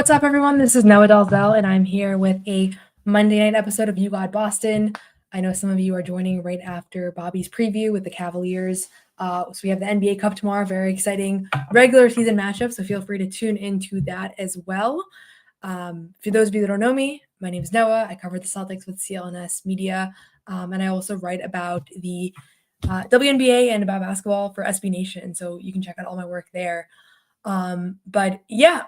What's up, everyone? This is Noa Dalzell, and I'm here with a Monday night episode of You Got Boston. I know some of you are joining right after Bobby's preview with the Cavaliers. So we have the NBA Cup tomorrow, very exciting regular season matchup, so feel free to tune into that as well. For those of you that don't know me, my name is Noah. I cover the Celtics with CLNS Media, and I also write about the WNBA and about basketball for SB Nation, so you can check out all my work there. But yeah,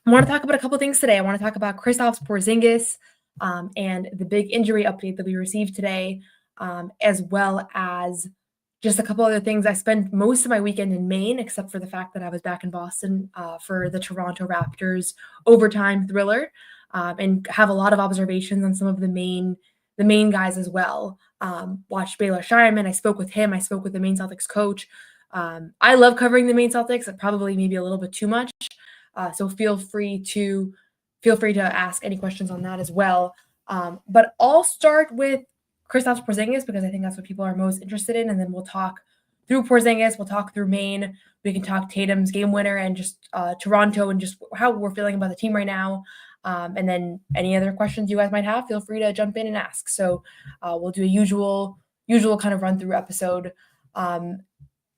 I want to talk about a couple things today. I want to talk about Kristaps Porzingis and the big injury update that we received today, as well as just a couple other things. I spent most of my weekend in Maine, except for the fact that I was back in Boston for the Toronto Raptors overtime thriller, and have a lot of observations on some of the Maine guys as well. Watched Baylor Scheierman. I spoke with him. I spoke with the Maine Celtics coach. I love covering the Maine Celtics, probably maybe a little bit too much. So feel free to ask any questions on that as well. But I'll start with Kristaps Porzingis because I think that's what people are most interested in, and then we'll talk through Porzingis. We'll talk through Maine. We can talk Tatum's game winner and just Toronto and just how we're feeling about the team right now. And then any other questions you guys might have, feel free to jump in and ask. So we'll do a usual kind of run through episode.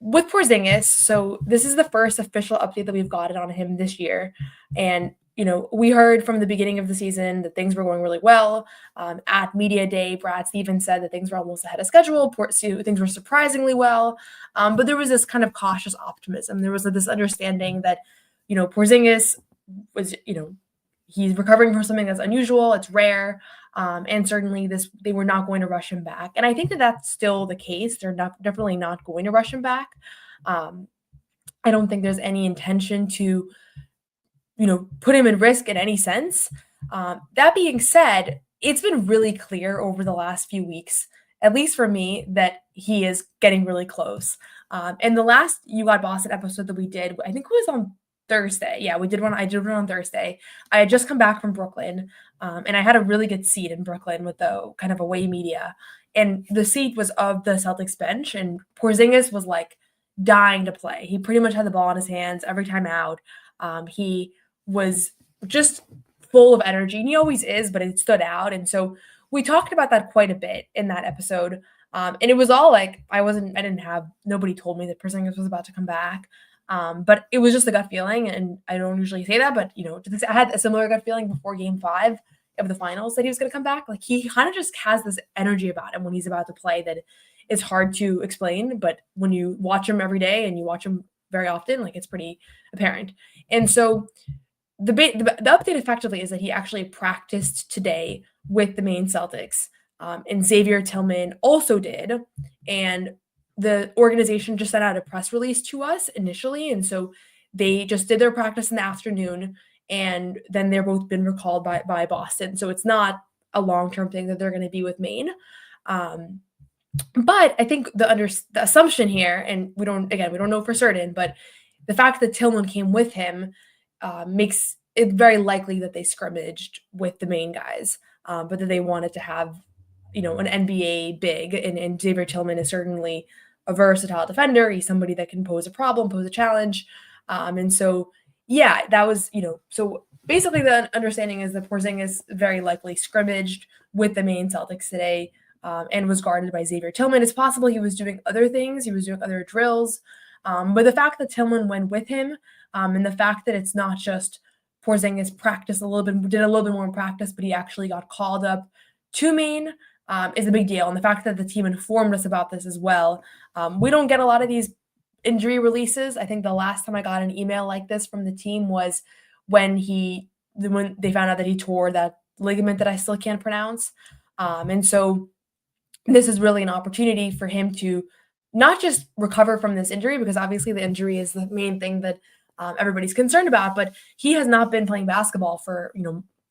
With Porzingis, so this is the first official update that we've gotten on him this year. And, we heard from the beginning of the season that things were going really well. At Media Day, Brad Stevens said that things were almost ahead of schedule. Things were surprisingly well. But there was this kind of cautious optimism. There was this understanding that, Porzingis was, he's recovering from something that's unusual. It's rare. And certainly they were not going to rush him back. And I think that that's still the case. They're definitely not going to rush him back. I don't think there's any intention to, put him in risk in any sense. That being said, it's been really clear over the last few weeks, at least for me, that he is getting really close. In the last You Got Boston episode that we did, I think it was on Thursday. Yeah, we did one. I did one on Thursday. I had just come back from Brooklyn, and I had a really good seat in Brooklyn with the kind of away media. And the seat was of the Celtics bench, and Porzingis was like dying to play. He pretty much had the ball in his hands every time out. He was just full of energy, and he always is, but it stood out. And so we talked about that quite a bit in that episode. And it was all like, nobody told me that Porzingis was about to come back. But it was just a gut feeling, and I don't usually say that, but I had a similar gut feeling before Game 5 of the finals that he was going to come back. Like, he kind of just has this energy about him when he's about to play that is hard to explain, but when you watch him every day and you watch him very often, like, it's pretty apparent. And so the update effectively is that he actually practiced today with the Maine Celtics, and Xavier Tillman also did, and the organization just sent out a press release to us initially. And so they just did their practice in the afternoon, and then they're both been recalled by Boston. So it's not a long-term thing that they're going to be with Maine. But I think the assumption here, and we don't know for certain, but the fact that Tillman came with him makes it very likely that they scrimmaged with the Maine guys, but that they wanted to have, an NBA big, and Xavier Tillman is certainly a versatile defender. He's somebody that can pose a problem, pose a challenge. And so, yeah, that was, so basically the understanding is that Porzingis very likely scrimmaged with the Maine Celtics today, and was guarded by Xavier Tillman. It's possible he was doing other things. He was doing other drills. But the fact that Tillman went with him, and the fact that it's not just Porzingis did a little bit more in practice, but he actually got called up to Maine, is a big deal. And the fact that the team informed us about this as well. We don't get a lot of these injury releases. I think the last time I got an email like this from the team was when they found out that he tore that ligament that I still can't pronounce. And so this is really an opportunity for him to not just recover from this injury, because obviously the injury is the main thing that everybody's concerned about, but he has not been playing basketball for,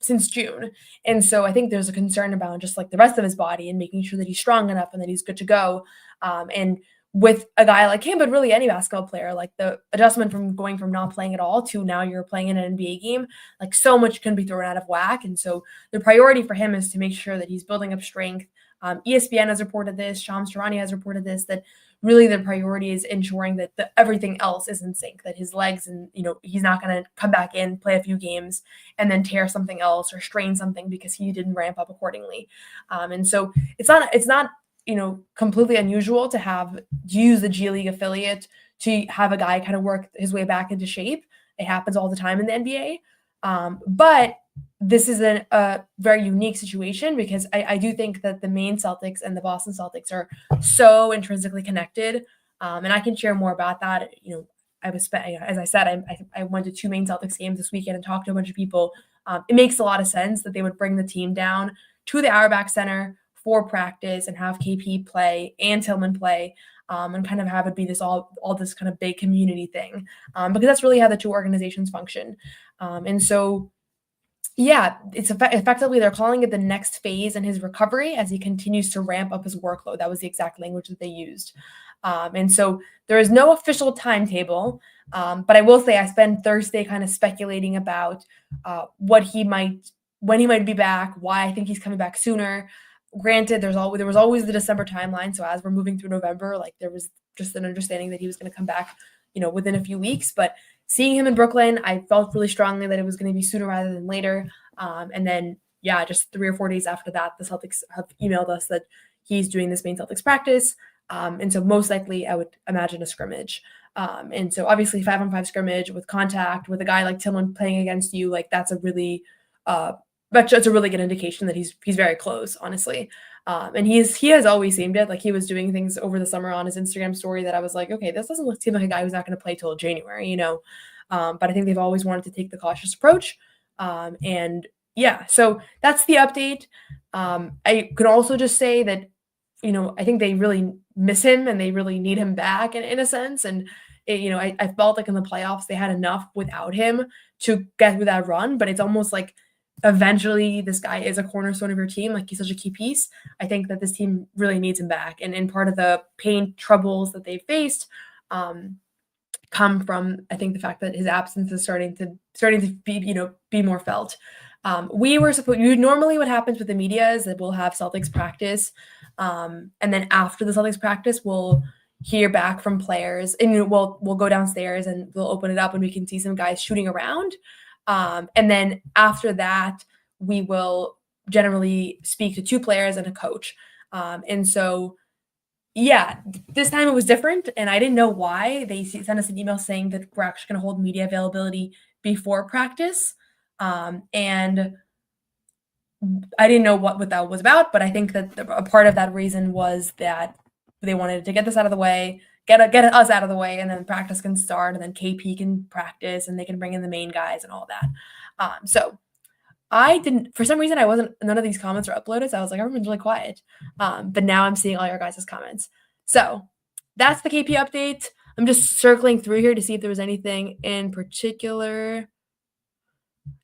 since June. And so I think there's a concern about just like the rest of his body and making sure that he's strong enough and that he's good to go. And with a guy like him, but really any basketball player, like the adjustment from going from not playing at all to now you're playing in an NBA game, like so much can be thrown out of whack. And so the priority for him is to make sure that he's building up strength. ESPN has reported this, Shams Charania has reported this, that really the priority is ensuring that everything else is in sync, that his legs and, he's not going to come back in, play a few games, and then tear something else or strain something because he didn't ramp up accordingly. And so it's not completely unusual to use the G League affiliate to have a guy kind of work his way back into shape. It happens all the time in the NBA. But this is a very unique situation because I do think that the Maine Celtics and the Boston Celtics are so intrinsically connected. And I can share more about that. As I said, I went to 2 Maine Celtics games this weekend and talked to a bunch of people. It makes a lot of sense that they would bring the team down to the Auerbach Center for practice and have KP play and Tillman play, and kind of have it be all this kind of big community thing, because that's really how the 2 organizations function. And so, yeah, it's effectively they're calling it the next phase in his recovery as he continues to ramp up his workload. That was the exact language that they used. And so there is no official timetable, but I will say I spent Thursday kind of speculating about when he might be back, why I think he's coming back sooner. Granted, there was always the December timeline. So as we're moving through November, like there was just an understanding that he was going to come back, within a few weeks. But seeing him in Brooklyn, I felt really strongly that it was going to be sooner rather than later. And then, just 3 or 4 days after that, the Celtics have emailed us that he's doing this Maine Celtics practice. And so most likely I would imagine a scrimmage. And so obviously 5-on-5 scrimmage with contact with a guy like Tillman playing against you, like that's a really it's a really good indication that he's very close, honestly. And he has always seemed it. Like he was doing things over the summer on his Instagram story that I was like, okay, this doesn't seem like a guy who's not going to play till January, But I think they've always wanted to take the cautious approach. And yeah, so that's the update. I could also just say that, I think they really miss him and they really need him back in a sense. And I felt like in the playoffs they had enough without him to get through that run, but it's almost like eventually this guy is a cornerstone of your team. Like he's such a key piece. I think that this team really needs him back. And part of the pain troubles that they've faced come from, I think, the fact that his absence is starting to be more felt. Normally what happens with the media is that we'll have Celtics practice. And then after the Celtics practice, we'll hear back from players and we'll go downstairs and we'll open it up and we can see some guys shooting around. And then after that, we will generally speak to 2 players and a coach. And so, this time it was different. And I didn't know why. They sent us an email saying that we're actually going to hold media availability before practice. And I didn't know what that was about, but I think that a part of that reason was that they wanted to get this out of the way, get us out of the way, and then practice can start, and then KP can practice, and they can bring in the main guys and all that. So I didn't, for some reason, none of these comments are uploaded, so I was like, everyone's really quiet. But now I'm seeing all your guys' comments. So that's the KP update. I'm just circling through here to see if there was anything in particular.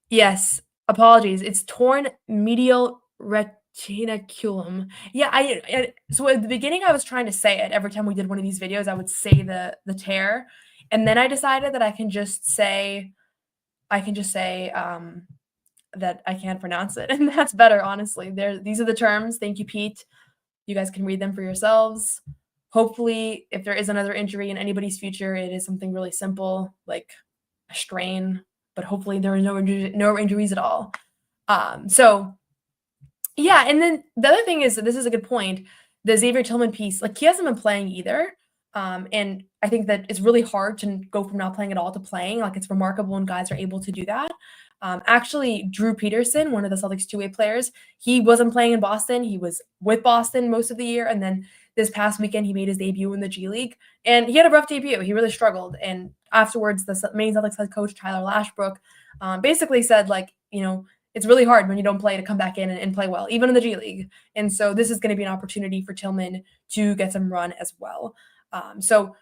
Yes, apologies. It's torn medial retinaculum. Yeah, so at the beginning I was trying to say it. Every time we did one of these videos, I would say the tear. And then I decided that I can just say that I can't pronounce it. And that's better, honestly. These are the terms. Thank you, Pete. You guys can read them for yourselves. Hopefully, if there is another injury in anybody's future, it is something really simple, like a strain, but hopefully there are no injuries at all. So yeah, and then the other thing is that this is a good point. The Xavier Tillman piece, like he hasn't been playing either. And I think that it's really hard to go from not playing at all to playing. Like it's remarkable when guys are able to do that. Actually, Drew Peterson, one of the Celtics 2-way players, he wasn't playing in Boston. He was with Boston most of the year. And then this past weekend, he made his debut in the G League. And he had a rough debut. He really struggled. And afterwards, the Maine Celtics head coach, Tyler Lashbrook, basically said, like, it's really hard when you don't play to come back in and play well, even in the G League. And so this is going to be an opportunity for Tillman to get some run as well. So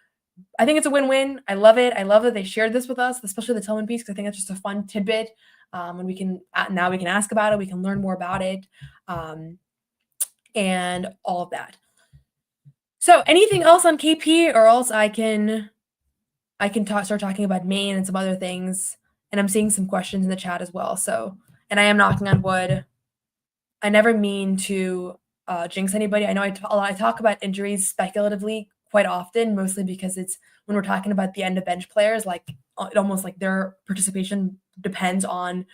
I think it's a win-win. I love it. I love that they shared this with us, especially the Tillman piece, because I think it's just a fun tidbit. And we can ask about it. We can learn more about it, and all of that. So anything else on KP, or else I can start talking about Maine and some other things. And I'm seeing some questions in the chat as well. So, and I am knocking on wood. I never mean to jinx anybody. I know I talk about injuries speculatively quite often, mostly because it's when we're talking about the end of bench players, like it almost like their participation depends on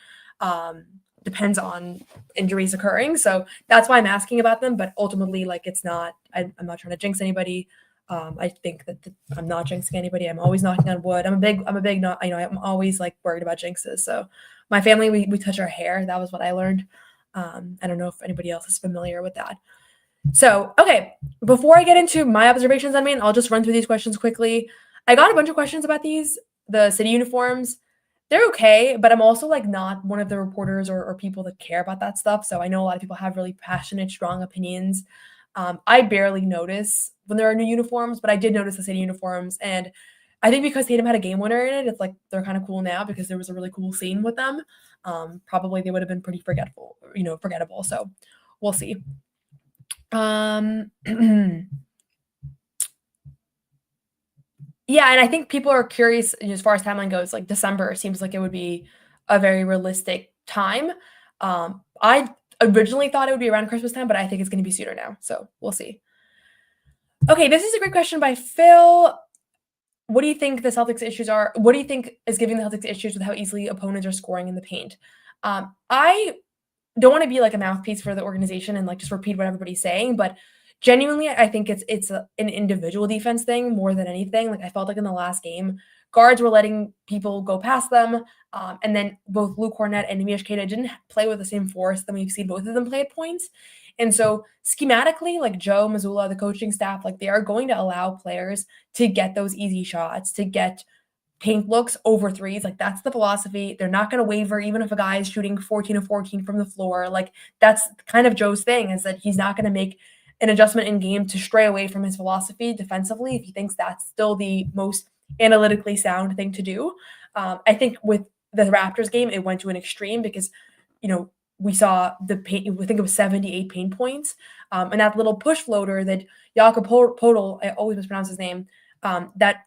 injuries occurring. So that's why I'm asking about them. But ultimately, like it's not. I'm not trying to jinx anybody. I think that I'm not jinxing anybody. I'm always knocking on wood. I'm a big not. I'm always like worried about jinxes. So my family, we touch our hair. That was what I learned. I don't know if anybody else is familiar with that. So, okay, before I get into my observations on Maine, I'll just run through these questions quickly. I got a bunch of questions about the city uniforms. They're okay, but I'm also like not one of the reporters or people that care about that stuff. So I know a lot of people have really passionate, strong opinions. I barely notice when there are new uniforms, but I did notice the city uniforms. And I think because Tatum had a game winner in it, it's like they're kind of cool now because there was a really cool scene with them. Probably they would have been pretty forgettable. So we'll see. Yeah, and I think people are curious as far as timeline goes. Like December seems like it would be a very realistic time. I originally thought it would be around Christmas time, but I think it's going to be sooner now. So we'll see. Okay, this is a great question by Phil. What do you think the Celtics' issues are? What do you think is giving the Celtics issues with how easily opponents are scoring in the paint? I don't want to be like a mouthpiece for the organization and like just repeat what everybody's saying, but genuinely, I think an individual defense thing more than anything. Like I felt like in the last game, guards were letting people go past them, and then both Luke Cornett and Nemish Queta didn't play with the same force that we've seen both of them play at points. And so schematically, like Joe Mazzulla, the coaching staff, like they are going to allow players to get those easy shots, to get paint looks over threes. Like that's the philosophy. They're not going to waver even if a guy is shooting 14 of 14 from the floor. Like that's kind of Joe's thing, is that he's not going to make an adjustment in game to stray away from his philosophy defensively if he thinks that's still the most analytically sound thing to do. I think with the Raptors game, it went to an extreme because, we saw the paint, I think it was 78 paint points. And that little push floater that Jakob Podol, I always mispronounce his name, that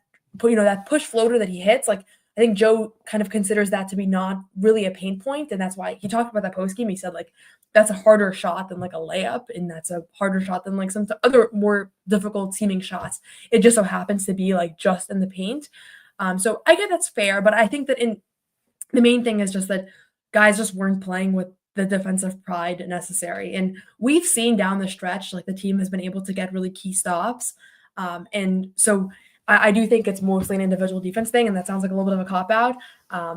push floater that he hits, like I think Joe kind of considers that to be not really a pain point, and that's why he talked about that post game. He said like that's a harder shot than like a layup, and that's a harder shot than like some other more difficult seeming shots. It just so happens to be like just in the paint. So I get that's fair, but I think that in the main thing is just that guys just weren't playing with the defensive pride necessary, and we've seen down the stretch like the team has been able to get really key stops, and so I do think it's mostly an individual defense thing, and that sounds like a little bit of a cop-out.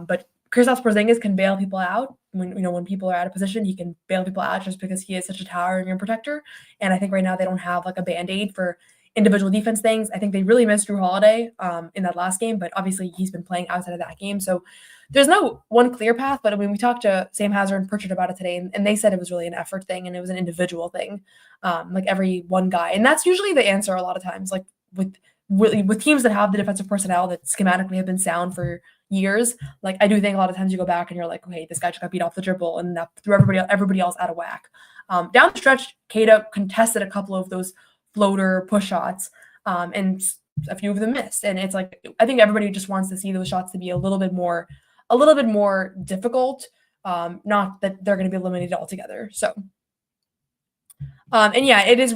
But Kristaps Porzingis can bail people out when people are out of position. He can bail people out just because he is such a towering rim protector. And I think right now they don't have like a band-aid for individual defense things. I think they really missed Drew Holiday in that last game, but obviously he's been playing outside of that game. So there's no one clear path. But I mean, we talked to Sam Hazard and Pritchard about it today, and they said it was really an effort thing and it was an individual thing, like every one guy. And that's usually the answer a lot of times, like with teams that have the defensive personnel that schematically have been sound for years. Like I do think a lot of times you go back and you're like, okay, this guy just got beat off the dribble and that threw everybody else out of whack. Down the stretch, Queta contested a couple of those floater push shots, and a few of them missed. And it's like I think everybody just wants to see those shots to be a little bit more difficult. Not that they're going to be eliminated altogether. So and yeah, it's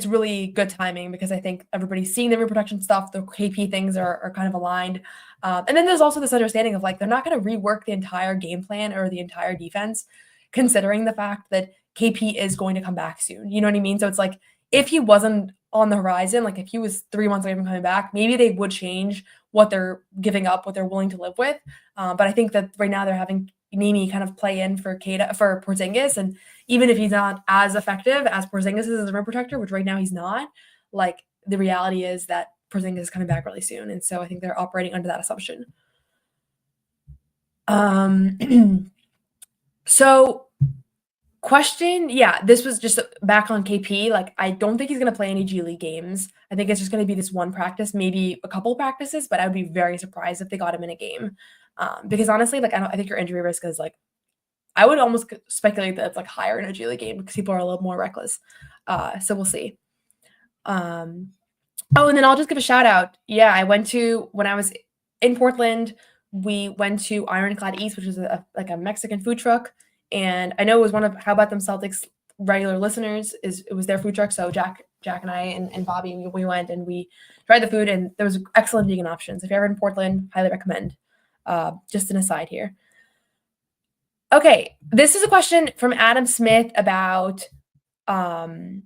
really good timing because I think everybody's seeing the reproduction stuff. The KP things are kind of aligned. And then there's also this understanding of like, they're not going to rework the entire game plan or the entire defense, considering the fact that KP is going to come back soon. You know what I mean? So it's like, if he wasn't on the horizon, like if he was 3 months away from coming back, maybe they would change what they're giving up, what they're willing to live with. But I think that right now they're having Nimi kind of play in for Porzingis, and even if he's not as effective as Porzingis is as a rim protector, which right now he's not, like the reality is that Porzingis is coming back really soon. And so I think they're operating under that assumption. So question, yeah, this was just back on KP. Like, I don't think he's going to play any G League games. I think it's just going to be this one practice, maybe a couple practices, but I would be very surprised if they got him in a game. Because honestly, like, I think your injury risk is like, I would almost speculate that it's like higher in a G League game because people are a little more reckless. So we'll see. Oh, and then I'll just give a shout out. Yeah, when I was in Portland, we went to Ironclad East, which is like a Mexican food truck. And I know it was one of How About Them Celtics regular listeners, it was their food truck. So Jack and I and Bobby, we went and we tried the food, and there was excellent vegan options. If you're ever in Portland, highly recommend. Just an aside here. Okay, this is a question from Adam Smith about the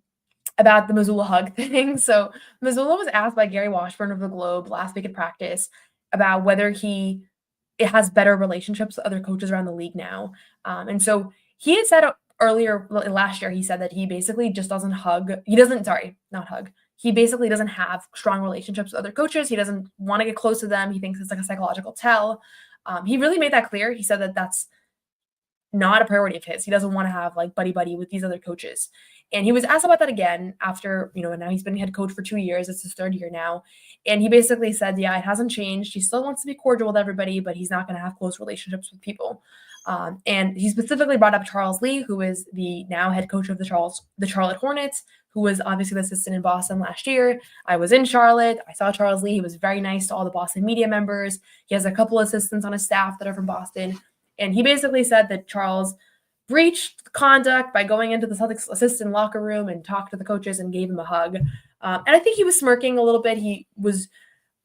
Missoula hug thing. So Missoula was asked by Gary Washburn of the Globe last week at practice about whether it has better relationships with other coaches around the league now. And so he had said earlier last year, he said that he basically just doesn't hug. He doesn't, sorry, not hug. He basically doesn't have strong relationships with other coaches. He doesn't want to get close to them. He thinks it's like a psychological tell. He really made that clear. He said that that's not a priority of his. He doesn't want to have like buddy with these other coaches. And he was asked about that again after, now he's been head coach for 2 years. It's his third year now. And he basically said, yeah, it hasn't changed. He still wants to be cordial with everybody, but he's not going to have close relationships with people. And he specifically brought up Charles Lee, who is the now head coach of the Charlotte Hornets, who was obviously the assistant in Boston last year. I was in Charlotte. I saw Charles Lee. He was very nice to all the Boston media members. He has a couple assistants on his staff that are from Boston. And he basically said that Charles breached conduct by going into the Celtics assistant locker room and talked to the coaches and gave him a hug. And I think he was smirking a little bit. He was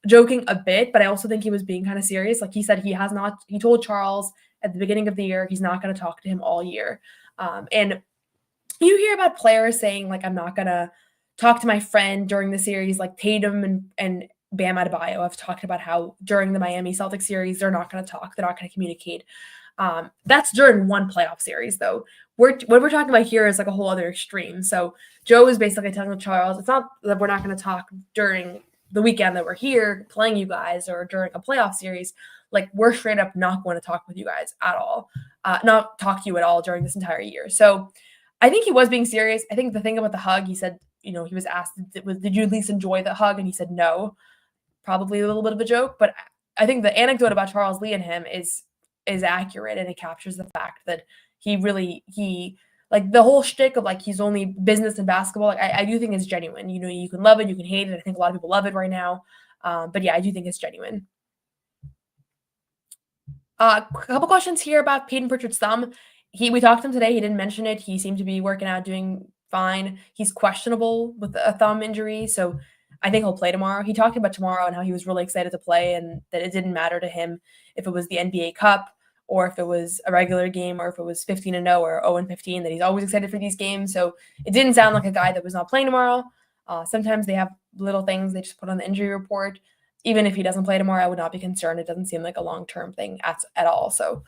joking a bit, but I also think he was being kind of serious. Like he said, he told Charles at the beginning of the year, he's not going to talk to him all year. And you hear about players saying, like, I'm not going to talk to my friend during the series, like Tatum and Bam Adebayo have talked about how during the Miami Celtics series, they're not going to talk. They're not going to communicate. That's during one playoff series, though. What we're talking about here is like a whole other extreme. So Joe is basically telling Charles, it's not that we're not going to talk during the weekend that we're here playing you guys or during a playoff series. Like, we're straight up not going to talk with you guys at all, not talk to you at all during this entire year. So I think he was being serious. I think the thing about the hug, he said, he was asked, did you at least enjoy the hug? And he said no. Probably a little bit of a joke, but I think the anecdote about Charles Lee and him is accurate, and it captures the fact that he like the whole shtick of like he's only business and basketball. Like I do think it's genuine. You can love it, you can hate it. I think a lot of people love it right now, but yeah, I do think it's genuine. A couple questions here about Peyton Pritchard's thumb. We talked to him today. He didn't mention it. He seemed to be working out, doing fine. He's questionable with a thumb injury, so I think he'll play tomorrow. He talked about tomorrow and how he was really excited to play, and that it didn't matter to him if it was the NBA Cup or if it was a regular game or if it was 15-0 or 0-15, that he's always excited for these games. So it didn't sound like a guy that was not playing tomorrow. Sometimes they have little things they just put on the injury report. Even if he doesn't play tomorrow, I would not be concerned. It doesn't seem like a long-term thing at all. So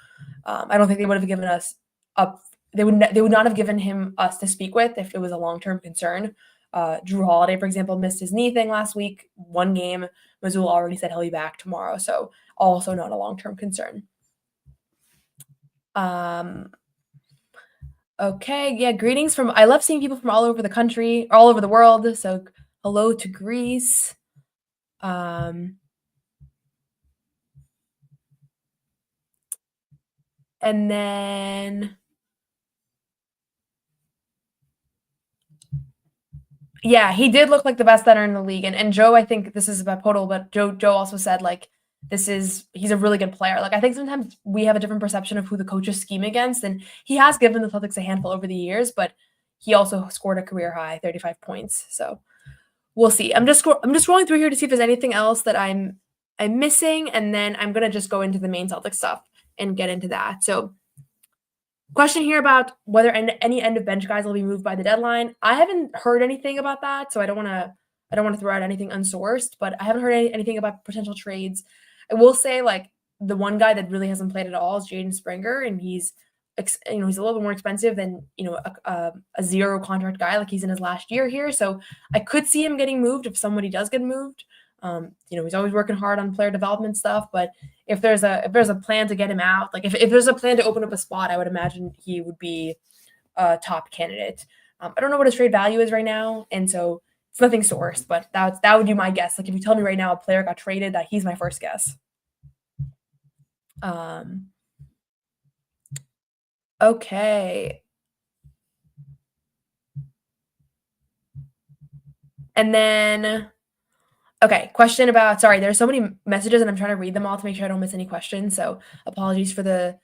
I don't think they would have given us up. They would not have given him us to speak with if it was a long-term concern. Drew Holiday, for example, missed his knee thing last week, one game. Missoula already said he'll be back tomorrow, so also not a long-term concern. Okay, yeah, greetings from, I love seeing people from all over the country, all over the world, so hello to Greece. And then, yeah, he did look like the best center in the league. And Joe, I think this is about Podol, but Joe also said, like, he's a really good player. Like, I think sometimes we have a different perception of who the coaches scheme against, and he has given the Celtics a handful over the years, but he also scored a career high 35 points. So we'll see. I'm just scrolling through here to see if there's anything else that I'm missing, and then I'm gonna just go into the Maine Celtics stuff and get into that. So, question here about whether any end of bench guys will be moved by the deadline. I haven't heard anything about that, so I don't want to throw out anything unsourced, but I haven't heard anything about potential trades. I will say, like, the one guy that really hasn't played at all is Jaden Springer, and he's he's a little bit more expensive than a zero contract guy. Like, he's in his last year here, so I could see him getting moved if somebody does get moved. He's always working hard on player development stuff, but if there's a plan to get him out, like if there's a plan to open up a spot, I would imagine he would be a top candidate. I don't know what his trade value is right now, and so it's nothing sourced, but that would be my guess. Like, if you tell me right now a player got traded, that he's my first guess. Okay. And then Okay, question about there's so many messages and I'm trying to read them all to make sure I don't miss any questions, so apologies for the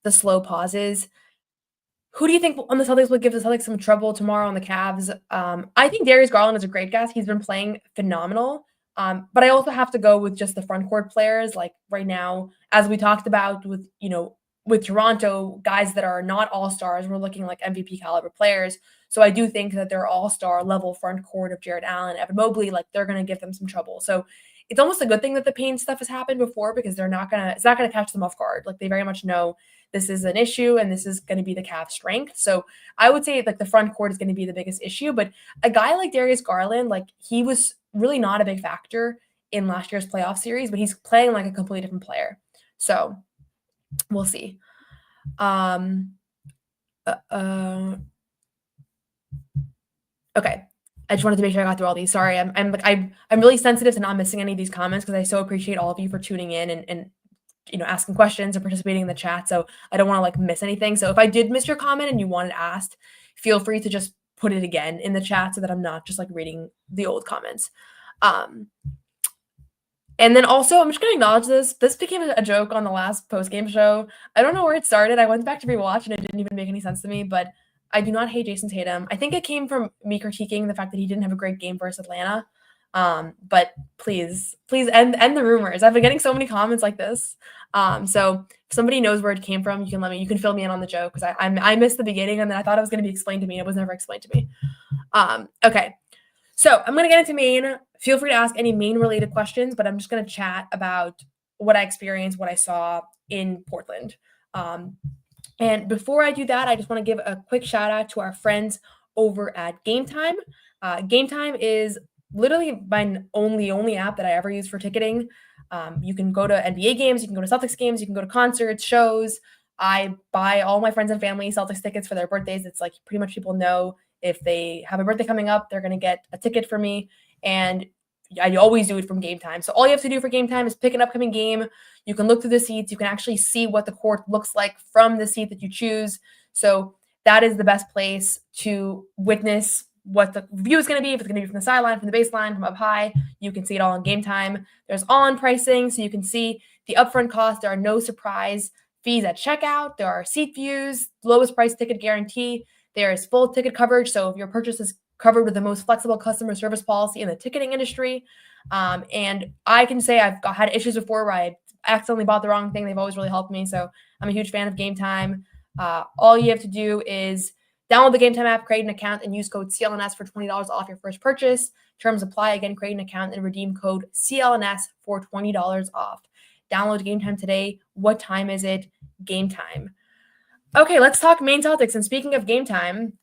slow pauses. Who do you think on the Celtics would give the Celtics some trouble tomorrow on the Cavs? I think Darius Garland is a great guess. He's been playing phenomenal. But I also have to go with just the front court players. Like right now, as we talked about with Toronto, guys that are not all-stars, we're looking like MVP caliber players. So I do think that their all-star level front court of Jared Allen, Evan Mobley, like they're gonna give them some trouble. So it's almost a good thing that the pain stuff has happened before because it's not gonna catch them off guard. Like they very much know this is an issue and this is going to be the Cavs' strength. So I would say like the front court is going to be the biggest issue. But a guy like Darius Garland, like he was really not a big factor in last year's playoff series, but he's playing like a completely different player. So we'll see. Okay. I just wanted to make sure I got through all these. Sorry, I'm really sensitive to not missing any of these comments because I so appreciate all of you for tuning in and asking questions or participating in the chat. So I don't want to like miss anything. So if I did miss your comment and you want it asked, feel free to just put it again in the chat so that I'm not just like reading the old comments. And then also I'm just going to acknowledge this. This became a joke on the last post-game show. I don't know where it started. I went back to rewatch and it didn't even make any sense to me, but I do not hate Jayson Tatum. I think it came from me critiquing the fact that he didn't have a great game versus Atlanta. But please end the rumors. I've been getting so many comments like this. So if somebody knows where it came from, you can fill me in on the joke because I missed the beginning and then I thought it was going to be explained to me. It was never explained to me. Okay. So I'm going to get into Maine. Feel free to ask any Maine related questions, but I'm just going to chat about what I experienced, what I saw in Portland. And before I do that, I just want to give a quick shout out to our friends over at Game Time. Game Time is literally my only app that I ever use for ticketing. You can go to NBA games, you can go to Celtics games, you can go to concerts, shows. I buy all my friends and family Celtics tickets for their birthdays. It's like pretty much people know if they have a birthday coming up, they're going to get a ticket for me. And I always do it from Game Time. So all you have to do for Game Time is pick an upcoming game. You can look through the seats. You can actually see what the court looks like from the seat that you choose. So that is the best place to witness what the view is going to be. If it's going to be from the sideline, from the baseline, from up high, you can see it all on Game Time. There's all-in pricing, so you can see the upfront cost. There are no surprise fees at checkout. There are seat views, lowest price ticket guarantee. There is full ticket coverage, so if your purchase is covered with the most flexible customer service policy in the ticketing industry. And I can say I've had issues before where I accidentally bought the wrong thing. They've always really helped me, so I'm a huge fan of Game Time. All you have to do is download the Game Time app, create an account, and use code CLNS for $20 off your first purchase. Terms apply. Again, create an account and redeem code CLNS for $20 off. Download Game Time today. What time is it? Game Time. Okay, let's talk Maine Celtics. And speaking of Game Time,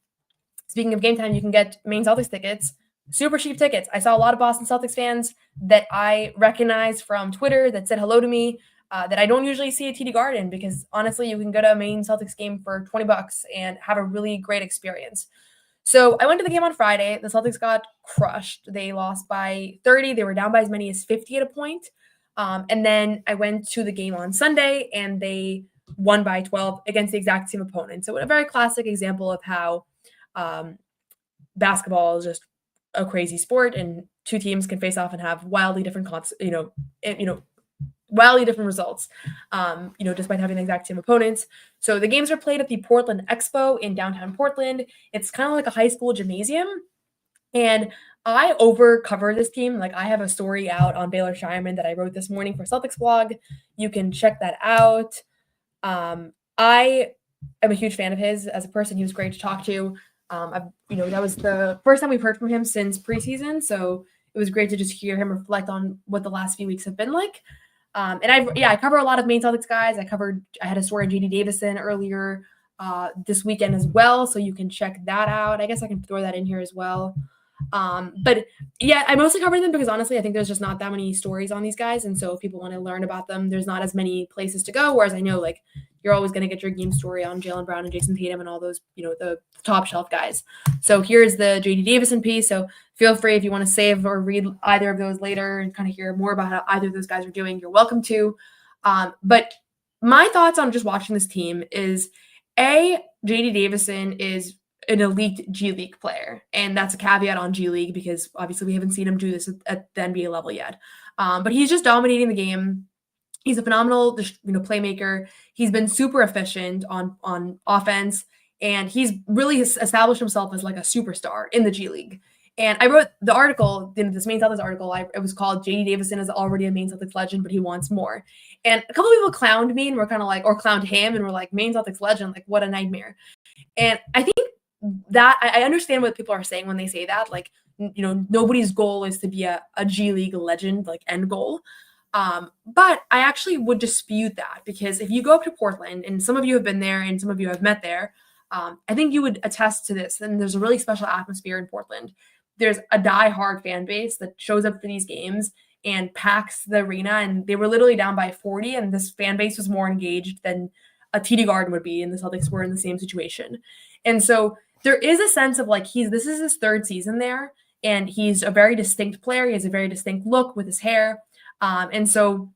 you can get Maine Celtics tickets. Super cheap tickets. I saw a lot of Boston Celtics fans that I recognize from Twitter that said hello to me. That I don't usually see at TD Garden because honestly, you can go to a Maine Celtics game for $20 and have a really great experience. So I went to the game on Friday. The Celtics got crushed. They lost by 30. They were down by as many as 50 at a point. And then I went to the game on Sunday and they won by 12 against the exact same opponent. So a very classic example of how basketball is just a crazy sport and two teams can face off and have wildly different wildly different results, despite having the exact same opponents. So the games are played at the Portland Expo in downtown Portland. It's kind of like a high school gymnasium. And I over-cover this team. Like I have a story out on Baylor Scheierman that I wrote this morning for Celtics blog. You can check that out. I am a huge fan of his as a person. He was great to talk to. That was the first time we've heard from him since preseason. So it was great to just hear him reflect on what the last few weeks have been like. And I cover a lot of Maine Celtics guys. I had a story on JD Davison earlier this weekend as well. So you can check that out. I guess I can throw that in here as well. But yeah, I mostly cover them because honestly, I think there's just not that many stories on these guys. And so if people want to learn about them, there's not as many places to go. Whereas I know like you're always going to get your game story on Jaylen Brown and Jayson Tatum and all those, the top shelf guys. So here's the JD Davison piece. So feel free if you want to save or read either of those later and kind of hear more about how either of those guys are doing, you're welcome to. But my thoughts on just watching this team is JD Davison is an elite G League player. And that's a caveat on G League because obviously we haven't seen him do this at the NBA level yet. But he's just dominating the game. He's a phenomenal, playmaker. He's been super efficient on offense, and he's really established himself as like a superstar in the G League. And I wrote the article, this Maine Celtics article. It was called "J.D. Davison is already a Maine Celtics legend, but he wants more." And a couple of people clowned me and were kind of like, or clowned him and were like, "Maine Celtics legend, like what a nightmare." And I think that I understand what people are saying when they say that. Like, nobody's goal is to be a G League legend, like end goal. But I actually would dispute that because if you go up to Portland, and some of you have been there and some of you have met there, I think you would attest to this. And there's a really special atmosphere in Portland. There's a die-hard fan base that shows up for these games and packs the arena. And they were literally down by 40, and this fan base was more engaged than a TD Garden would be, and the Celtics were in the same situation. And so there is a sense of like this is his third season there, and he's a very distinct player. He has a very distinct look with his hair. And so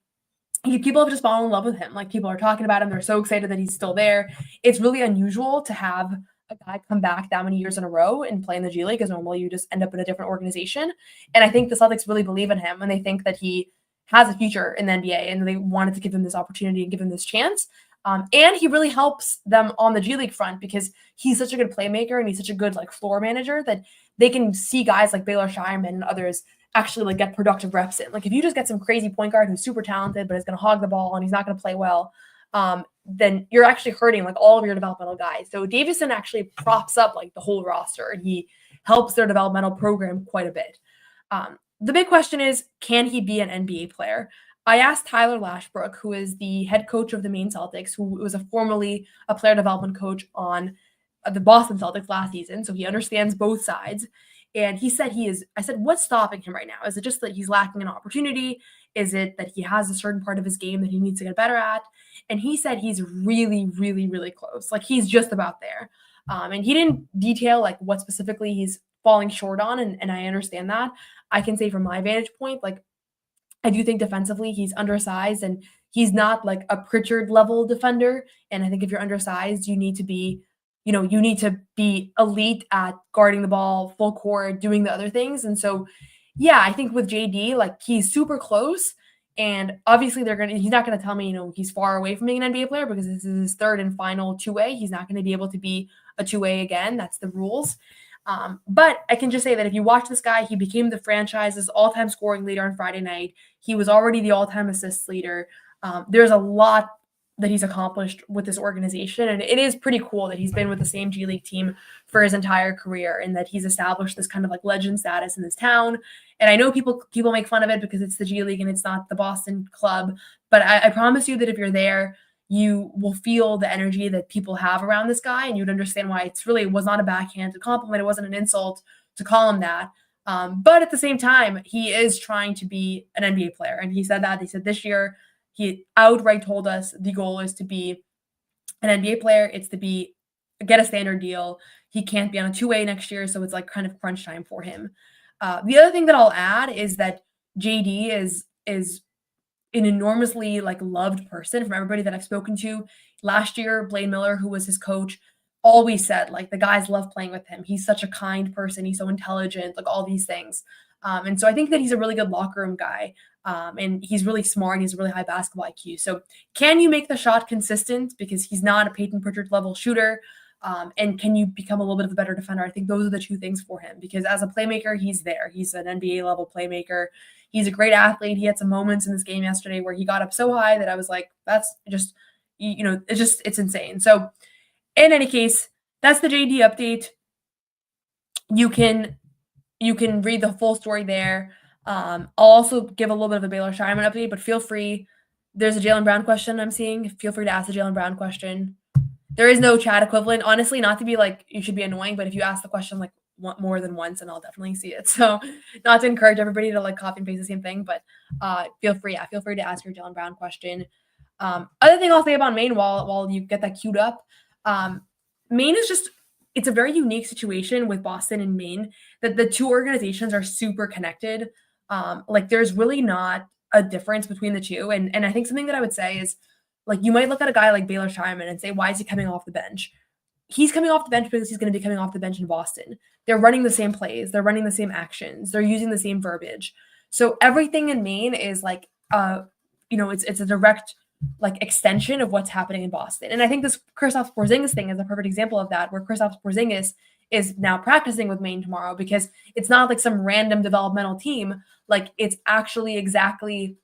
people have just fallen in love with him. Like people are talking about him. They're so excited that he's still there. It's really unusual to have a guy come back that many years in a row and play in the G League, because normally you just end up in a different organization. And I think the Celtics really believe in him, and they think that he has a future in the NBA, and they wanted to give him this opportunity and give him this chance. And he really helps them on the G League front because he's such a good playmaker and he's such a good like floor manager that they can see guys like Baylor Scheierman and others actually like get productive reps in. Like if you just get some crazy point guard who's super talented but is going to hog the ball and he's not going to play well, then you're actually hurting like all of your developmental guys. So Davison actually props up like the whole roster, and he helps their developmental program quite a bit. The big question is, can he be an NBA player? I asked Tyler Lashbrook, who is the head coach of the Maine Celtics, who was formerly a player development coach on the Boston Celtics last season, so he understands both sides. And he said I said, what's stopping him right now? Is it just that he's lacking an opportunity? Is it that he has a certain part of his game that he needs to get better at? And he said he's really, really, really close. Like he's just about there. And he didn't detail like what specifically he's falling short on. And I understand that. I can say from my vantage point, like I do think defensively he's undersized, and he's not like a Pritchard level defender. And I think if you're undersized, you need to be elite at guarding the ball, full court, doing the other things. And so, yeah, I think with JD, like he's super close. And obviously he's not going to tell me, he's far away from being an NBA player because this is his third and final two-way. He's not going to be able to be a two-way again. That's the rules. But I can just say that if you watch this guy, he became the franchise's all-time scoring leader on Friday night. He was already the all-time assists leader. There's a lot that he's accomplished with this organization, and it is pretty cool that he's been with the same G League team for his entire career, and that he's established this kind of like legend status in this town. And I know people make fun of it because it's the G League and it's not the Boston club, but I promise you that if you're there, you will feel the energy that people have around this guy, and you'd understand why it was not a backhanded compliment. It wasn't an insult to call him that. But at the same time, he is trying to be an NBA player. And he said that. He said this year, he outright told us the goal is to be an NBA player. It's to get a standard deal. He can't be on a two-way next year, so it's like kind of crunch time for him. The other thing that I'll add is that JD is an enormously like loved person from everybody that I've spoken to. Last year, Blaine Miller, who was his coach, always said like the guys love playing with him. He's such a kind person. He's so intelligent, like all these things. And so I think that he's a really good locker room guy. And he's really smart. He has a really high basketball IQ. So can you make the shot consistent? Because he's not a Peyton Pritchard level shooter. And can you become a little bit of a better defender? I think those are the two things for him, because as a playmaker, he's there. He's an NBA level playmaker. He's a great athlete. He had some moments in this game yesterday where he got up so high that I was like, that's just, it's insane. So in any case, that's the JD update. You can read the full story there. I'll also give a little bit of a Baylor Scheierman update, but feel free. There's a Jaylen Brown question I'm seeing. Feel free to ask the Jaylen Brown question. There is no chat equivalent. Honestly, not to be like, you should be annoying, but if you ask the question like more than once, and I'll definitely see it. So not to encourage everybody to like copy and paste the same thing, but feel free to ask your Jaylen Brown question. Other thing I'll say about Maine while you get that queued up, Maine is just, it's a very unique situation with Boston and Maine that the two organizations are super connected. Like there's really not a difference between the two. And I think something that I would say is, like, you might look at a guy like Baylor Scheierman and say, why is he coming off the bench? he's coming off the bench because he's going to be coming off the bench in Boston. They're running the same plays. They're running the same actions. They're using the same verbiage. So everything in Maine is like, it's a direct like extension of what's happening in Boston. And I think this Kristaps Porzingis thing is a perfect example of that, where Kristaps Porzingis is now practicing with Maine tomorrow, because it's not like some random developmental team. Like it's exactly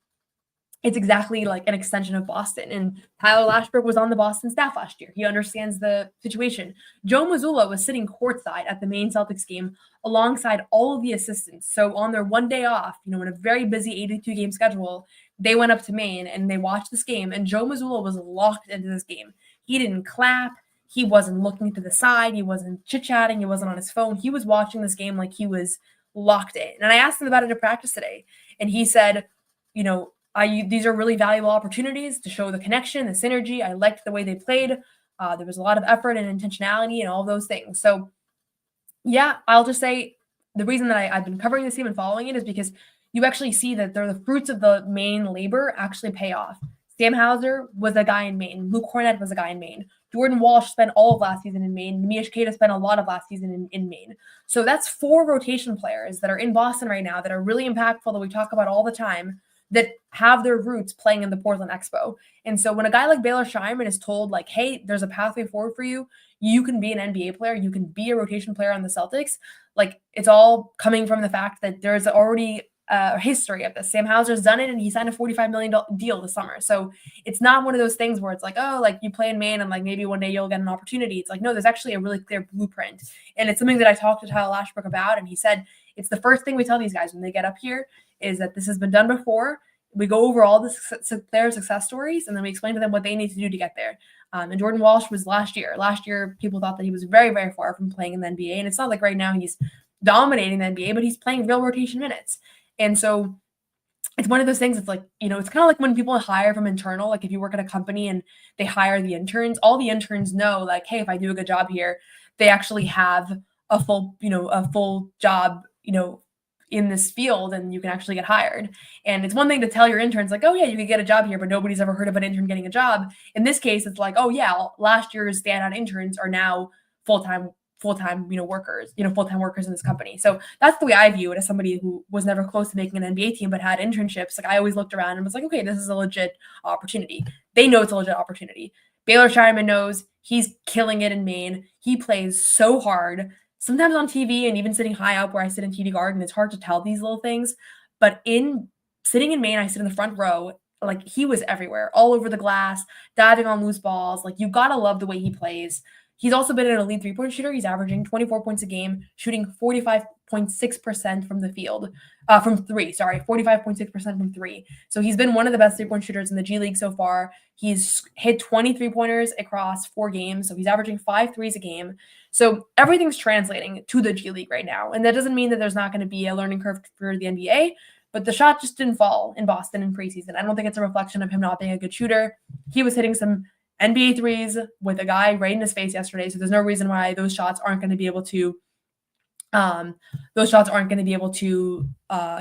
like an extension of Boston. And Tyler Lashbrook was on the Boston staff last year. He understands the situation. Joe Mazzulla was sitting courtside at the Maine Celtics game alongside all of the assistants. So on their one day off, in a very busy 82-game schedule, they went up to Maine and they watched this game. And Joe Mazzulla was locked into this game. He didn't clap. He wasn't looking to the side. He wasn't chit-chatting. He wasn't on his phone. He was watching this game like he was locked in. And I asked him about it at practice today. And he said, these are really valuable opportunities to show the connection, the synergy. I liked the way they played. There was a lot of effort and intentionality and all those things. So, yeah, I'll just say the reason that I've been covering this team and following it is because you actually see that they're the fruits of the Maine labor actually pay off. Sam Hauser was a guy in Maine. Luke Cornett was a guy in Maine. Jordan Walsh spent all of last season in Maine. Mia Shiketa spent a lot of last season in Maine. So that's 4 rotation players that are in Boston right now that are really impactful, that we talk about all the time, that have their roots playing in the Portland Expo. And so when a guy like Baylor Scheierman is told, like, hey, there's a pathway forward for you, you can be an NBA player, you can be a rotation player on the Celtics, like, it's all coming from the fact that there's already a history of this. Sam Hauser's done it, and he signed a $45 million deal this summer. So it's not one of those things where it's like, oh, like, you play in Maine and like maybe one day you'll get an opportunity. It's like, no, there's actually a really clear blueprint. And it's something that I talked to Tyler Lashbrook about, and he said it's the first thing we tell these guys when they get up here is that this has been done before. We go over all the player success stories, and then we explain to them what they need to do to get there. And Jordan Walsh was last year. Last year, people thought that he was very, very far from playing in the NBA. And it's not like right now he's dominating the NBA, but he's playing real rotation minutes. And so it's one of those things. It's like, it's kind of like when people hire from internal, like if you work at a company and they hire the interns, all the interns know, like, hey, if I do a good job here, they actually have a full job, in this field, and you can actually get hired. And it's one thing to tell your interns, like, oh yeah, you could get a job here, but nobody's ever heard of an intern getting a job. In this case, it's like, oh yeah, last year's standout interns are now full-time workers, full-time workers in this company. So that's the way I view it, as somebody who was never close to making an NBA team, but had internships. Like, I always looked around and was like, okay, this is a legit opportunity. They know it's a legit opportunity. Baylor Scheierman knows he's killing it in Maine. He plays so hard. Sometimes on TV and even sitting high up where I sit in TD Garden, it's hard to tell these little things. But sitting in Maine, I sit in the front row. Like, he was everywhere, all over the glass, diving on loose balls. Like, you gotta love the way he plays. He's also been an elite three-point shooter. He's averaging 24 points a game, shooting 45.6% from the field, from three, 45.6% from three. So he's been one of the best three-point shooters in the G League so far. He's hit 20 three-pointers across 4 games. So he's averaging 5 threes a game. So everything's translating to the G League right now. And that doesn't mean that there's not going to be a learning curve for the NBA, but the shot just didn't fall in Boston in preseason. I don't think it's a reflection of him not being a good shooter. He was hitting some NBA threes with a guy right in his face yesterday. So there's no reason why those shots aren't going to be able to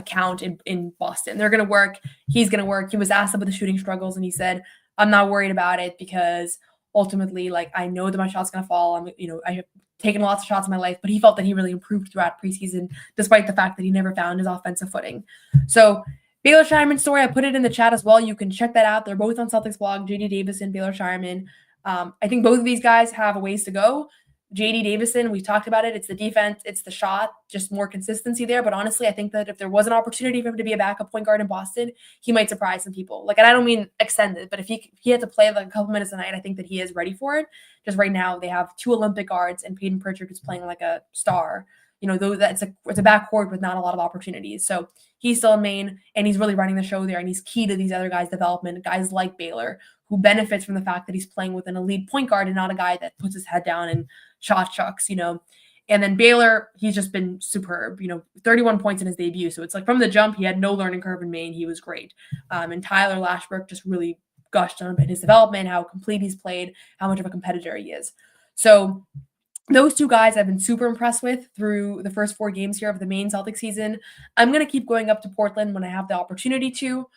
count in Boston. They're going to work. He's going to work. He was asked about the shooting struggles, and he said, I'm not worried about it because ultimately, like, I know that my shot's going to fall. I have taken lots of shots in my life, but he felt that he really improved throughout preseason, despite the fact that he never found his offensive footing. So Baylor Scheierman's story, I put it in the chat as well. You can check that out. They're both on Celtics blog, JD Davison, Baylor Scheierman. I think both of these guys have a ways to go. JD Davison, we talked about it. It's the defense, it's the shot, just more consistency there. But honestly, I think that if there was an opportunity for him to be a backup point guard in Boston, he might surprise some people. Like, and I don't mean extended, but if he had to play like a couple minutes a night, I think that he is ready for it. Just right now, they have 2 Olympic guards, and Peyton Pritchard is playing like a star. Though it's a backcourt with not a lot of opportunities. So he's still in Maine, and he's really running the show there, and he's key to these other guys' development, guys like Baylor, who benefits from the fact that he's playing with an elite point guard and not a guy that puts his head down and shot chucks, And then Baylor, he's just been superb, 31 points in his debut. So it's like from the jump, he had no learning curve in Maine. He was great. And Tyler Lashbrook just really gushed on his development, how complete he's played, how much of a competitor he is. So those 2 guys I've been super impressed with through the first 4 games here of the Maine Celtics season. I'm going to keep going up to Portland when I have the opportunity to.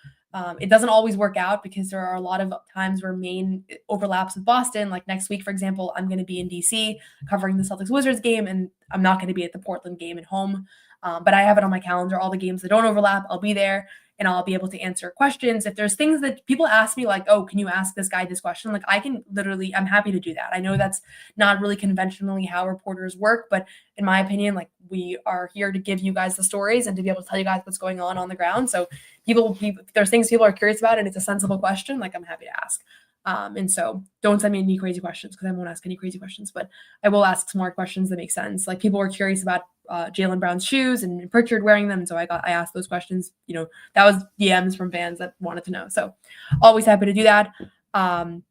It doesn't always work out because there are a lot of times where Maine overlaps with Boston. Like next week, for example, I'm going to be in DC covering the Celtics Wizards game, and I'm not going to be at the Portland game at home. But I have it on my calendar. All the games that don't overlap, I'll be there and I'll be able to answer questions. If there's things that people ask me, like, oh, can you ask this guy this question? Like, I can literally, I'm happy to do that. I know that's not really conventionally how reporters work, but in my opinion, like, we are here to give you guys the stories and to be able to tell you guys what's going on the ground. So if there's things people are curious about and it's a sensible question, like, I'm happy to ask. And so don't send me any crazy questions because I won't ask any crazy questions, but I will ask smart questions that make sense. Like, people were curious about Jaylen Brown's shoes and Pritchard wearing them. And so I asked those questions, that was DMs from fans that wanted to know. So always happy to do that. And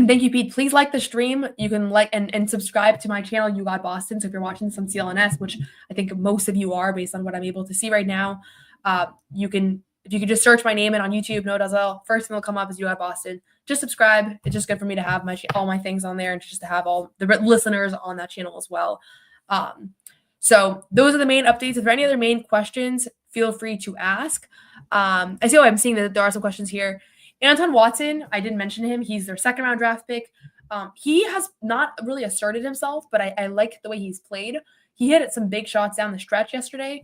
thank you, Pete. Please like the stream. You can like and subscribe to my channel, You Got Boston. So if you're watching this on CLNS, which I think most of you are based on what I'm able to see right now, if you could just search my name and on YouTube, Noa Dalzell, first thing that'll come up is You Got Boston. Just subscribe. It's just good for me to have all my things on there and just to have all the listeners on that channel as well. So those are the main updates. If there are any other main questions, feel free to ask. I see I'm seeing that there are some questions here. Anton Watson, I didn't mention him. He's their second round draft pick. He has not really asserted himself, but I like the way he's played. He hit some big shots down the stretch yesterday.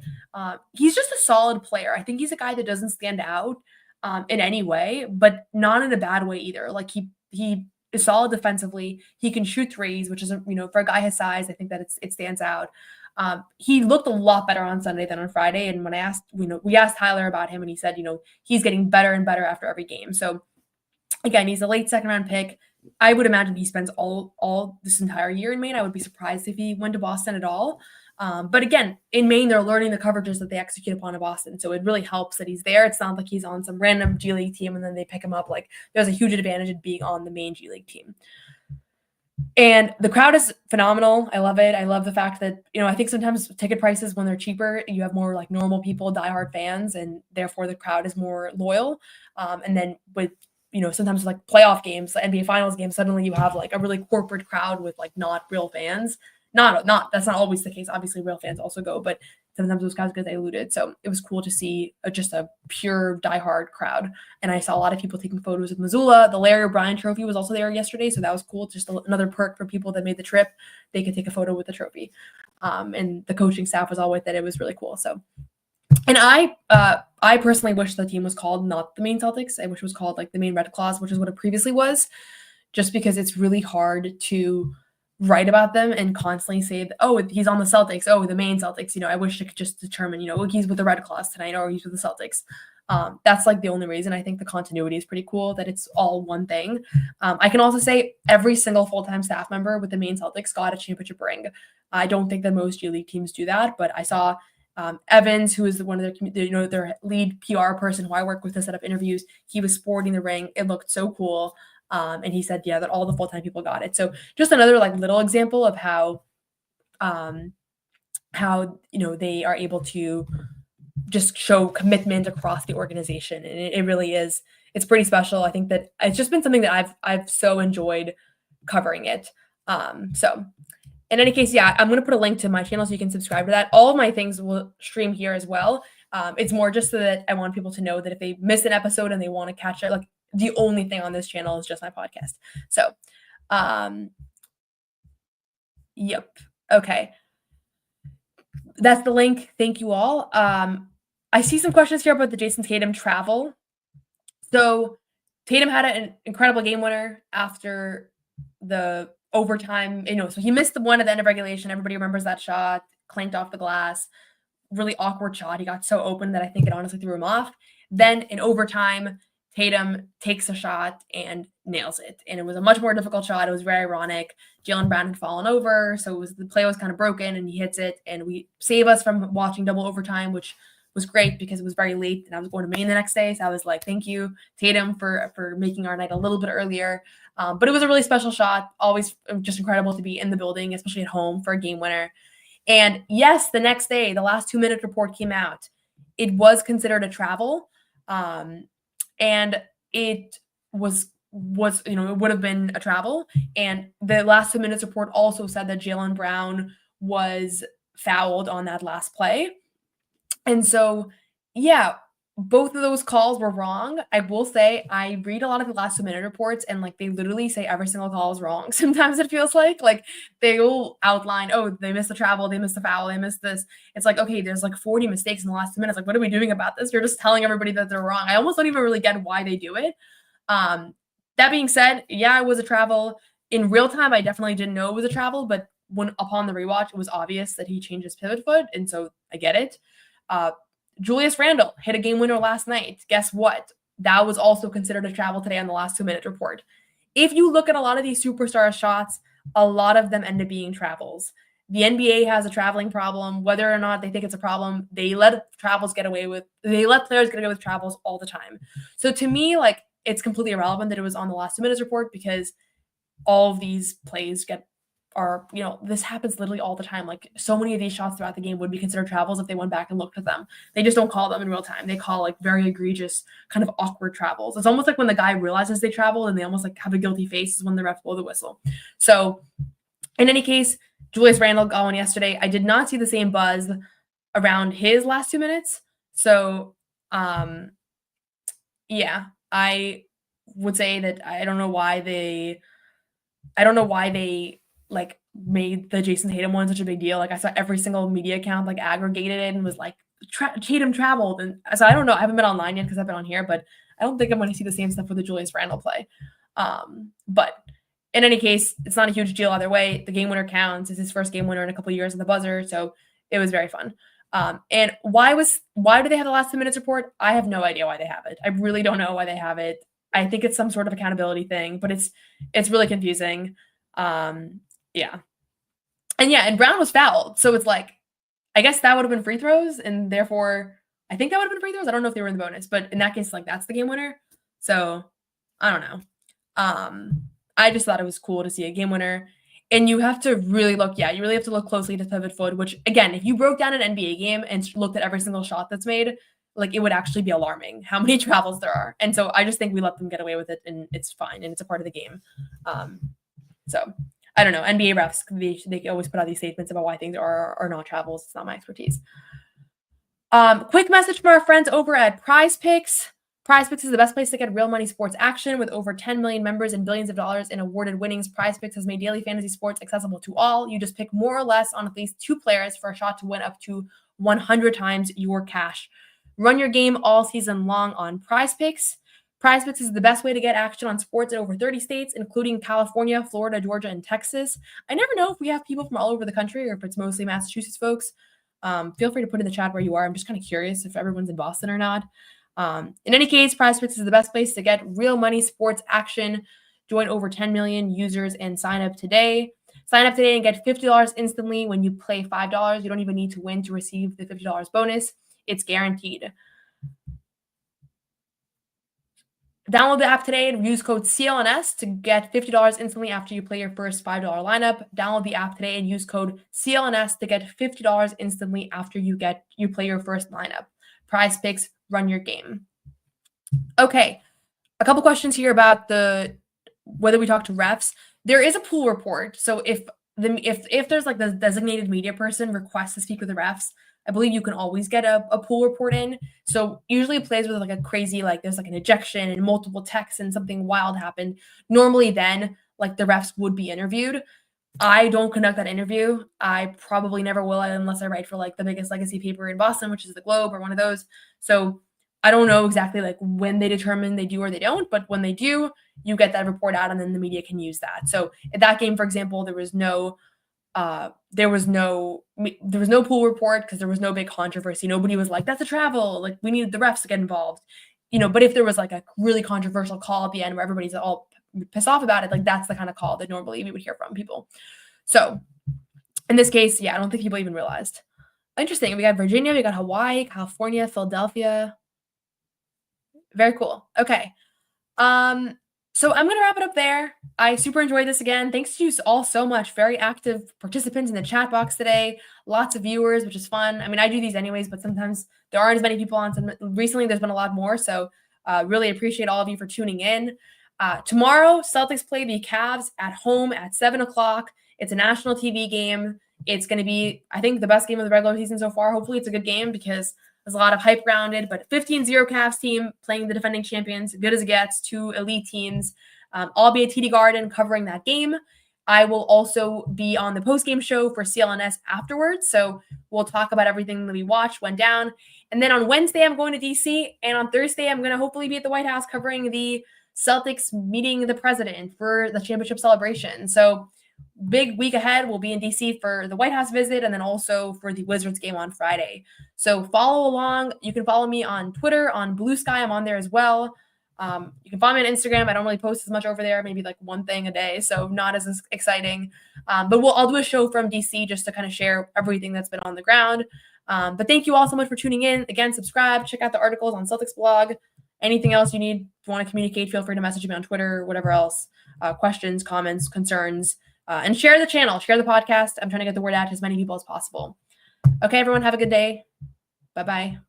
He's just a solid player. I think he's a guy that doesn't stand out in any way, but not in a bad way either. Like he is solid defensively. He can shoot threes, which is, for a guy his size, I think that it stands out. He looked a lot better on Sunday than on Friday. And when I asked, we asked Tyler about him and he said, he's getting better and better after every game. So again, he's a late second round pick. I would imagine he spends all this entire year in Maine. I would be surprised if he went to Boston at all. But again, in Maine, they're learning the coverages that they execute upon in Boston. So it really helps that he's there. It's not like he's on some random G League team and then they pick him up. Like, there's a huge advantage in being on the Maine G League team. And the crowd is phenomenal. I love it. I love the fact that, I think sometimes ticket prices, when they're cheaper, you have more like normal people, diehard fans, and therefore the crowd is more loyal. And then with, sometimes like playoff games, the NBA Finals games, suddenly you have like a really corporate crowd with like not real fans. That's not always the case. Obviously, real fans also go, but sometimes those guys get diluted. So it was cool to see just a pure diehard crowd. And I saw a lot of people taking photos with Missoula. The Larry O'Brien trophy was also there yesterday, so that was cool. Just another perk for people that made the trip. They could take a photo with the trophy. And the coaching staff was all with it. It was really cool. So, and I personally wish the team was called not the Maine Celtics. I wish it was called like the Maine Red Claws, which is what it previously was, just because it's really hard to write about them and constantly say, oh, he's on the Celtics. Oh, the Maine Celtics. I wish I could just determine, he's with the Red Claws tonight or he's with the Celtics. That's like the only reason. I think the continuity is pretty cool that it's all one thing. I can also say every single full-time staff member with the Maine Celtics got a championship ring. I don't think that most G League teams do that, but I saw Evans, who is one of their lead PR person who I work with to set up interviews. He was sporting the ring. It looked so cool. And he said, that all the full-time people got it. So just another like little example of how they are able to just show commitment across the organization. And it really is, it's pretty special. I think that it's just been something that I've so enjoyed covering it. So in any case, I'm going to put a link to my channel so you can subscribe to that. All of my things will stream here as well. It's more just so that I want people to know that if they miss an episode and they want to catch it, like, the only thing on this channel is just my podcast. So, yep. Okay. That's the link. Thank you all. I see some questions here about the Jayson Tatum travel. So Tatum had an incredible game winner after the overtime. So he missed the one at the end of regulation. Everybody remembers that shot, clanked off the glass. Really awkward shot. He got so open that I think it honestly threw him off. Then in overtime, Tatum takes a shot and nails it. And it was a much more difficult shot. It was very ironic. Jaylen Brown had fallen over, so the play was kind of broken, and he hits it. And we save us from watching double overtime, which was great because it was very late, and I was going to Maine the next day. So I was like, thank you, Tatum, for making our night a little bit earlier. But it was a really special shot. Always just incredible to be in the building, especially at home for a game winner. And yes, the next day, the last 2-minute report came out. It was considered a travel. And it was it would have been a travel. And the last 2 minutes report also said that Jaylen Brown was fouled on that last play. And so, both of those calls were wrong. I will say I read a lot of the last 2-minute reports, and like they literally say every single call is wrong. Sometimes it feels like they will outline, oh, they missed the travel, they missed the foul, they missed this. It's like, okay, there's like 40 mistakes in the last 2 minutes. Like, what are we doing about this? You're just telling everybody that they're wrong. I almost don't even really get why they do it. That being said, yeah, it was a travel. In real time, I definitely didn't know it was a travel, but when upon the rewatch, it was obvious that he changed his pivot foot, and so I get it. Julius Randle hit a game winner last night. Guess what? That was also considered a travel today on the last 2-minute report. If you look at a lot of these superstar shots, a lot of them end up being travels. The NBA has a traveling problem. Whether or not they think it's a problem, they let players get away with travels all the time. So to me, like, it's completely irrelevant that it was on the last 2 minutes report, because all of these plays this happens literally all the time. Like, so many of these shots throughout the game would be considered travels if they went back and looked at them. They just don't call them in real time. They call like very egregious, kind of awkward travels. It's almost like when the guy realizes they traveled and they almost like have a guilty face is when the refs blow the whistle. So in any case, Julius Randle got one yesterday. I did not see the same buzz around his last 2 minutes. So yeah, I would say that I don't know why they like made the Jayson Tatum one such a big deal. Like, I saw every single media account like aggregated it and was like, Tatum traveled. And so I don't know. I haven't been online yet because I've been on here, but I don't think I'm going to see the same stuff with the Julius Randle play. But in any case, it's not a huge deal either way. The game winner counts. It's his first game winner in a couple of years at the buzzer. So it was very fun. And why do they have the last 2 minutes report? I have no idea why they have it. I really don't know why they have it. I think it's some sort of accountability thing, but it's really confusing. Yeah. And Brown was fouled. So it's like, I guess that would have been free throws, and therefore I think that would have been free throws. I don't know if they were in the bonus, but in that case, like, that's the game winner. So I don't know. I just thought it was cool to see a game winner. And you have to really look, you really have to look closely to pivot foot, which again, if you broke down an NBA game and looked at every single shot that's made, like, it would actually be alarming how many travels there are. And so I just think we let them get away with it, and it's fine, and it's a part of the game. So I don't know. NBA refs, they always put out these statements about why things are not travels. It's not my expertise. Quick message from our friends over at Prize Picks. Prize Picks is the best place to get real money sports action. With over 10 million members and billions of dollars in awarded winnings, Prize Picks has made daily fantasy sports accessible to all. You just pick more or less on at least 2 players for a shot to win up to 100 times your cash. Run your game all season long on Prize Picks. Prize Picks is the best way to get action on sports in over 30 states, including California, Florida, Georgia, and Texas. I never know if we have people from all over the country or if it's mostly Massachusetts folks. Feel free to put in the chat where you are. I'm just kind of curious if everyone's in Boston or not. In any case, Prize Picks is the best place to get real money sports action. Join over 10 million users and sign up today. Sign up today and get $50 instantly when you play $5. You don't even need to win to receive the $50 bonus. It's guaranteed. Download the app today and use code CLNS to get $50 instantly after you play your first $5 lineup. Download the app today and use code CLNS to get $50 instantly after you play your first lineup. Prize Picks, run your game. Okay, a couple questions here about whether we talk to refs. There is a pool report. So if there's like the designated media person requests to speak with the refs, I believe you can always get a pool report in. So usually it plays with like a crazy, like there's like an ejection and multiple texts and something wild happened. Normally then, like, the refs would be interviewed. I don't conduct that interview. I probably never will unless I write for like the biggest legacy paper in Boston, which is the Globe or one of those. So I don't know exactly like when they determine they do or they don't, but when they do, you get that report out and then the media can use that. So at that game, for example, there was no pool report because there was no big controversy. Nobody was like, that's a travel. Like, we needed the refs to get involved, but if there was like a really controversial call at the end where everybody's all pissed off about it, like, that's the kind of call that normally we would hear from people. So in this case, I don't think people even realized. Interesting. We got Virginia, we got Hawaii, California, Philadelphia. Very cool. Okay. So I'm going to wrap it up there. I super enjoyed this again. Thanks to you all so much. Very active participants in the chat box today. Lots of viewers, which is fun. I mean, I do these anyways, but sometimes there aren't as many people on. Recently, there's been a lot more. So really appreciate all of you for tuning in. Tomorrow, Celtics play the Cavs at home at 7 o'clock. It's a national TV game. It's going to be, I think, the best game of the regular season so far. Hopefully it's a good game because There's a lot of hype around it, but 15-0 Cavs team playing the defending champions, good as it gets, 2 elite teams. I'll be at TD Garden covering that game. I will also be on the post-game show for CLNS afterwards, so we'll talk about everything that we watched, went down. And then on Wednesday, I'm going to D.C., and on Thursday, I'm going to hopefully be at the White House covering the Celtics meeting the president for the championship celebration. So big week ahead. We'll be in D.C. for the White House visit and then also for the Wizards game on Friday. So follow along. You can follow me on Twitter, on Blue Sky. I'm on there as well. You can follow me on Instagram. I don't really post as much over there, maybe like one thing a day, so not as exciting. But I'll do a show from DC just to kind of share everything that's been on the ground. But thank you all so much for tuning in. Again, subscribe, check out the articles on Celtics blog. Anything else you need, if you want to communicate, feel free to message me on Twitter, whatever else, questions, comments, concerns, and share the channel, share the podcast. I'm trying to get the word out to as many people as possible. Okay, everyone, have a good day. Bye-bye.